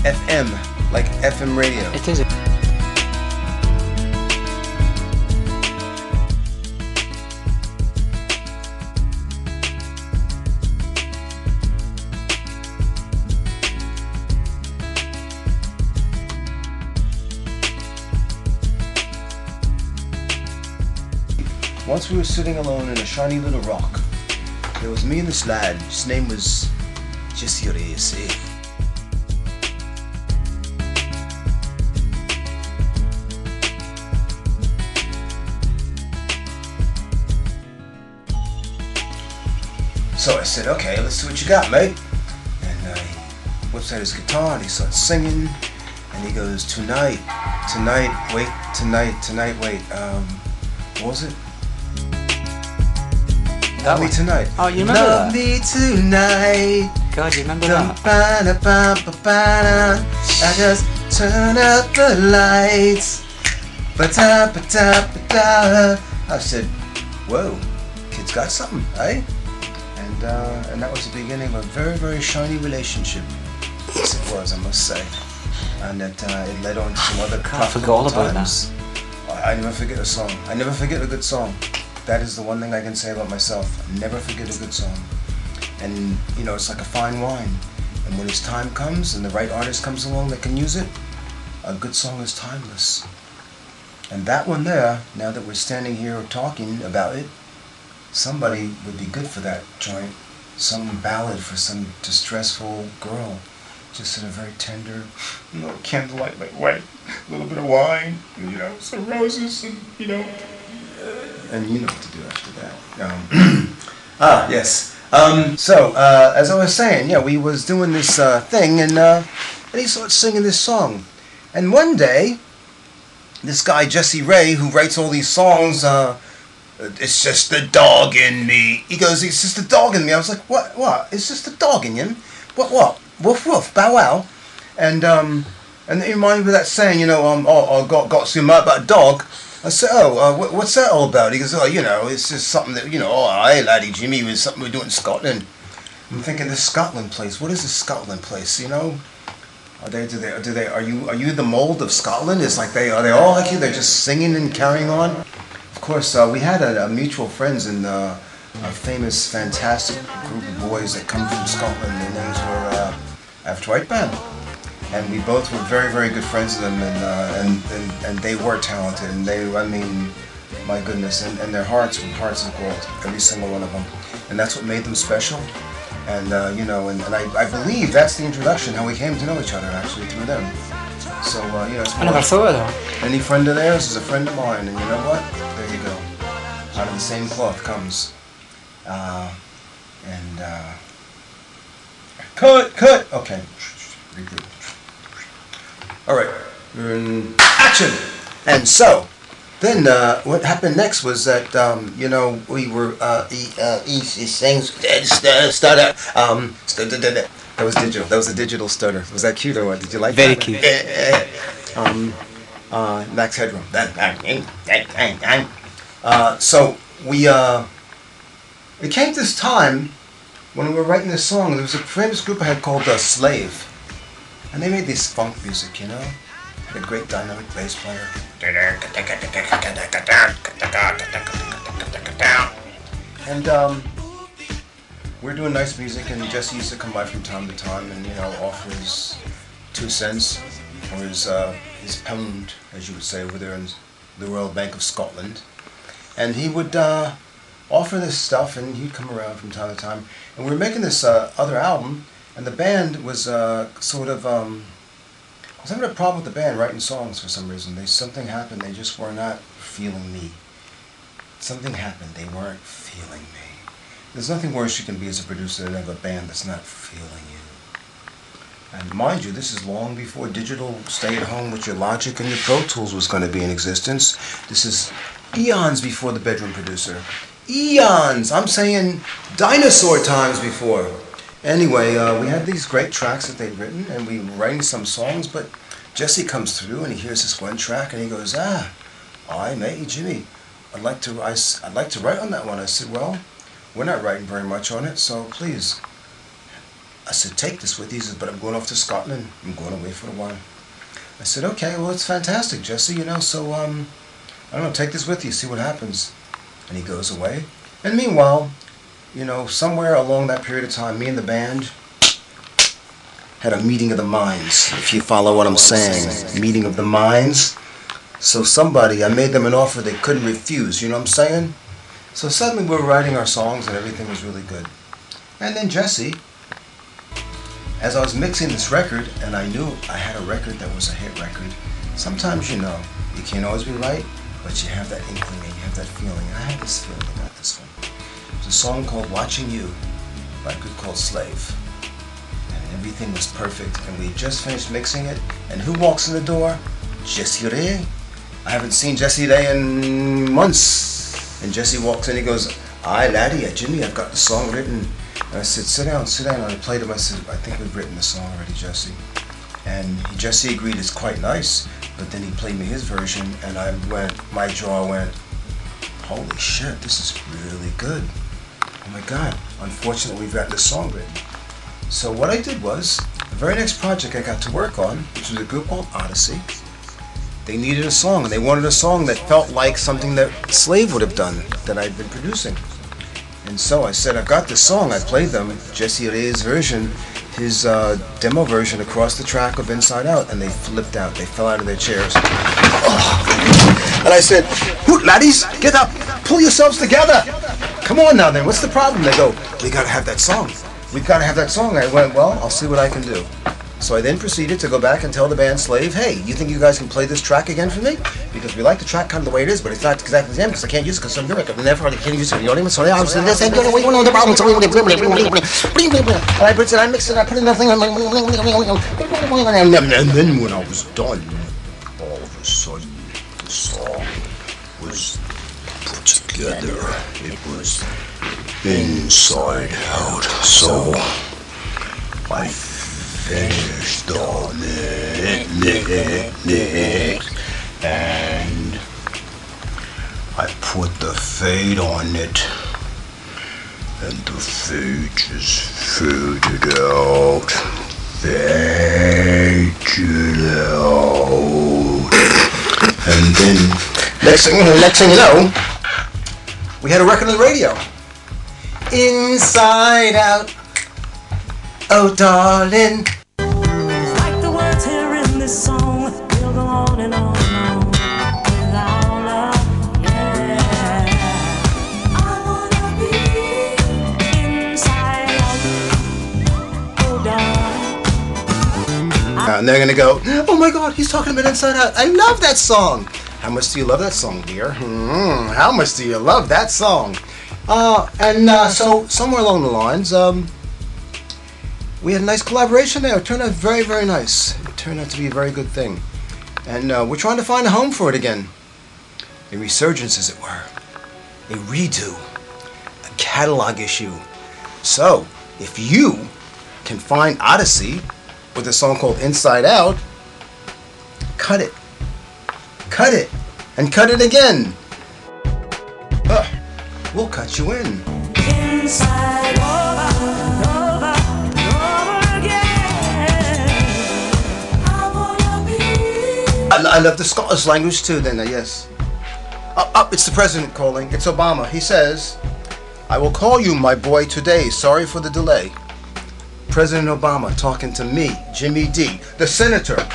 FM, like FM radio. It is. Once we were sitting alone in a shiny little rock. There was me and this lad. His name was Odyssey. So I said, okay, let's see what you got, mate. And he whips out his guitar and he starts singing. And he goes, tonight, wait, wait. What was it? Love me tonight. Oh, you remember Love that? me tonight. God, you remember that? I just turn up the lights. I said, whoa, kid's got something, eh? And that was the beginning of a very, very shiny relationship. Yes, it was, I must say. And it led on to some other profitable times. I never forget a song. I never forget a good song. That is the one thing I can say about myself. I never forget a good song. And, you know, it's like a fine wine. And when its time comes and the right artist comes along that can use it, a good song is timeless. And that one there, now that we're standing here talking about it, somebody would be good for that joint. Some ballad for some distressful girl. Just in a very tender, you know, candlelight like white, a little bit of wine, you know, some roses, and, you know. And you know what to do after that. Yes. So, as I was saying, yeah, we was doing this thing, and he started singing this song. And one day, this guy, Jesse Ray, who writes all these songs, it's just the dog in me. He goes, it's just the dog in me. I was like, what? It's just the dog in him? What? Woof, woof, bow wow. And it reminded me of that saying, you know, I got some about a dog. I said, what's that all about? He goes, you know, it's just something that, you know, hey, laddie Jimmy, it's something we do in Scotland. I'm thinking, this Scotland place, what is this Scotland place, you know? Are you the mold of Scotland? It's like are they all like you? They're just singing and carrying on? Of course, we had a mutual friends in a famous, fantastic group of boys that come from Scotland. Their names were After White Band. And we both were very, very good friends of them, and they were talented, and I mean, my goodness, and their hearts were hearts of gold, every single one of them, and that's what made them special, and you know, and I believe that's the introduction, how we came to know each other, actually, through them. So, you know, it's I never thought of that. Any friend of theirs is a friend of mine, and you know what? There you go. Out of the same cloth comes, cut, okay, regroup. All right, action! And so, then what happened next was that, you know, we were, these things stutter, that was digital, that was a digital stutter. Was that cute or what? Did you like Very that? cute. Max Headroom. So, it came to this time when we were writing this song, there was a famous group I had called Slave. And they made this funk music, you know? Had a great dynamic bass player. And we're doing nice music, and Jesse used to come by from time to time and, you know, offer his 2 cents, or his pound, as you would say over there in the Royal Bank of Scotland. And he would offer this stuff, and he'd come around from time to time. And we were making this other album. And the band was sort of, I was having a problem with the band writing songs for some reason. Something happened, they just were not feeling me. Something happened, they weren't feeling me. There's nothing worse you can be as a producer than have a band that's not feeling you. And mind you, this is long before digital stay-at-home with your Logic and your Pro Tools was going to be in existence. This is eons before the bedroom producer. Eons! I'm saying dinosaur times before. Anyway, we had these great tracks that they'd written, and we were writing some songs, but Jesse comes through and he hears this one track and he goes, mate, Jimmy, I'd like to write on that one. I said, well, we're not writing very much on it, so please, I said, take this with you. He says, but I'm going off to Scotland. I'm going away for a while. I said, okay, well, it's fantastic, Jesse, you know, so, I don't know, take this with you, see what happens. And he goes away. And meanwhile, you know, somewhere along that period of time, me and the band had a meeting of the minds, if you follow what I'm saying. Meeting of the minds. So I made them an offer they couldn't refuse, you know what I'm saying? So suddenly we were writing our songs and everything was really good. And then Jesse, as I was mixing this record, and I knew I had a record that was a hit record, sometimes, you know, you can't always be right, but you have that inkling and you have that feeling. And I had this feeling about this one. It was a song called Watching You by a group called Slave. And everything was perfect, and we just finished mixing it, and who walks in the door? Jesse Ray. I haven't seen Jesse Ray in months. And Jesse walks in, he goes, aye laddie, Jimmy, I've got the song written. And I said, sit down. And I played him. I said, I think we've written the song already, Jesse. And Jesse agreed it's quite nice, but then he played me his version, and my jaw went, holy shit, this is really good. Oh my God, unfortunately we've got this song written. So what I did was, the very next project I got to work on, which was a group called Odyssey, they needed a song, and they wanted a song that felt like something that Slave would have done, that I'd been producing. And so I said, I've got this song. I played them, Jesse Ray's version, his demo version across the track of Inside Out, and they flipped out. They fell out of their chairs. Oh. And I said, hoot, laddies, get up, pull yourselves together. Come on now then, what's the problem? They go, we gotta have that song. We've gotta have that song. I went, well, I'll see what I can do. So I then proceeded to go back and tell the band Slave, hey, you think you guys can play this track again for me? Because we like the track kind of the way it is, but it's not exactly the same because I can't use it because I'm doing it. And therefore I can't use it. You know what I mean? So I was saying, this ain't the way you know the problem. So and I put it, I mixed it, I put in nothing. And then when I was done, all of a sudden, the song was put together. It was inside out. So I finished on it, and I put the fade on it, and the fade just faded out, and then next thing you know, we had a record on the radio. Inside Out, oh darling. Like the words here in this song, we'll go on and on without love, yeah. I wanna be inside out, oh darling. And they're gonna go, oh my God, he's talking about Inside Out. I love that song. How much do you love that song, dear? How much do you love that song? So somewhere along the lines, we had a nice collaboration there. It turned out very, very nice. It turned out to be a very good thing. And we're trying to find a home for it again. A resurgence, as it were. A redo. A catalog issue. So, if you can find Odyssey with a song called Inside Out, cut it. Cut it. And cut it again. We'll cut you in. Inside over again. I wanna be. I love the Scottish language too, then, yes. Up, it's the president calling. It's Obama. He says, I will call you, my boy, today. Sorry for the delay. President Obama talking to me, Jimmy D, the senator.